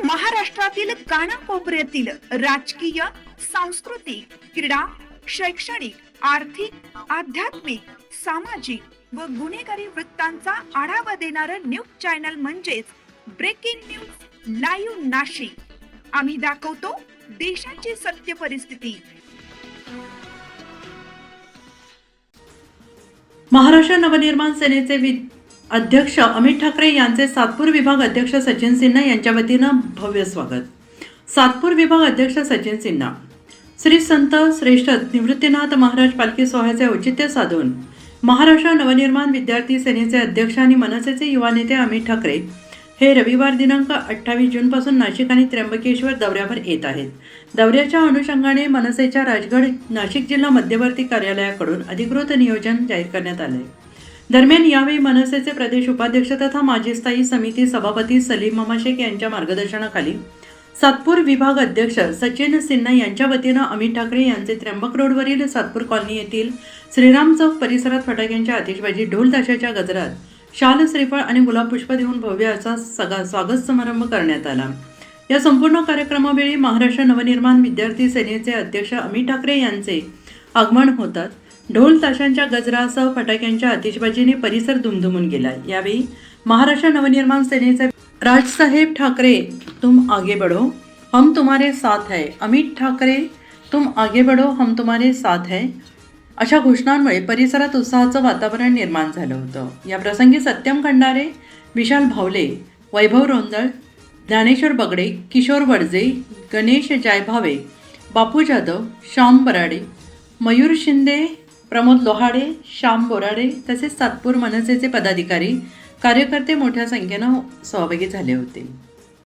महाराष्ट्रातील कानाकोपऱ्यातील राजकीय, सांस्कृतिक, क्रीडा, शैक्षणिक, आर्थिक, आध्यात्मिक, सामाजिक व गुन्हेगारी वृत्तांचा आढावा देणारं न्यूज चॅनल म्हणजेच ब्रेकिंग न्यूज लाईव्ह नाशिक। आम्ही दाखवतो देशाची सत्य परिस्थिती। महाराष्ट्र नवनिर्माण सेनेचे अध्यक्ष अमित ठाकरे यांचे सातपूर विभाग अध्यक्ष सचिन सिन्हा यांच्या वतीनं भव्य स्वागत। सातपूर विभाग अध्यक्ष सचिन सिन्हा श्री संत श्रेष्ठ निवृत्तीनाथ महाराज पालखी सोहळ्याचे औचित्य साधून महाराष्ट्र नवनिर्माण विद्यार्थी सेनेचे अध्यक्ष आणि मनसेचे युवा नेते अमित ठाकरे हे रविवार दिनांक 28 जून पासून नाशिक आणि त्र्यंबकेश्वर दौऱ्यावर येत आहेत। दौऱ्याच्या अनुषंगाने मनसेच्या राजगड नाशिक जिल्हा मध्यवर्ती कार्यालयाकडून अधिकृत नियोजन जाहीर करण्यात आले। दरम्यान यावेळी मनसेचे प्रदेश उपाध्यक्ष तथा माजी स्थायी समिती सभापती सलीम मामा शेख यांच्या मार्गदर्शनाखाली सातपूर विभाग अध्यक्ष सचिन सिन्हा यांच्या वतीनं अमित ठाकरे यांचे त्र्यंबक रोडवरील सातपूर कॉलनी येथील श्रीराम चौक परिसरात फटाक्यांच्या आतिषबाजी, ढोल ताशाच्या गजरात, शाल, श्रीफळ आणि गुलाब पुष्प देऊन भव्य असा स्वागत समारंभ करण्यात आला। या संपूर्ण कार्यक्रमावेळी महाराष्ट्र नवनिर्माण विद्यार्थी सेनेचे अध्यक्ष अमित ठाकरे यांचे आगमन होतात। ढोल ताशांच्या गजरासह फटाक्यांच्या आतिषबाजीने परिसर दुमदुमून गेला। यावेळी महाराष्ट्र नवनिर्माण सेनेचे राजसाहेब ठाकरे, तुम आगे बढ़ो, हम तुम्हारे साथ है, अमित ठाकरे, तुम आगे बढ़ो, हम तुम्हारे साथ है अशा घोषणांमुळे परिसरात उत्साहाचं वातावरण निर्माण झालं होतं। या प्रसंगी सत्यम खंडारे, विशाल भावले, वैभव रोंदळ, ज्ञानेश्वर बगडे, किशोर वडजे, गणेश जायभावे, बापू जाधव, श्याम बराडे, मयूर शिंदे, प्रमोद लोहाडे, श्याम बोराडे तसेच सातपूर मनसेचे पदाधिकारी, कार्यकर्ते मोठ्या संख्येनं सहभागी झाले होते।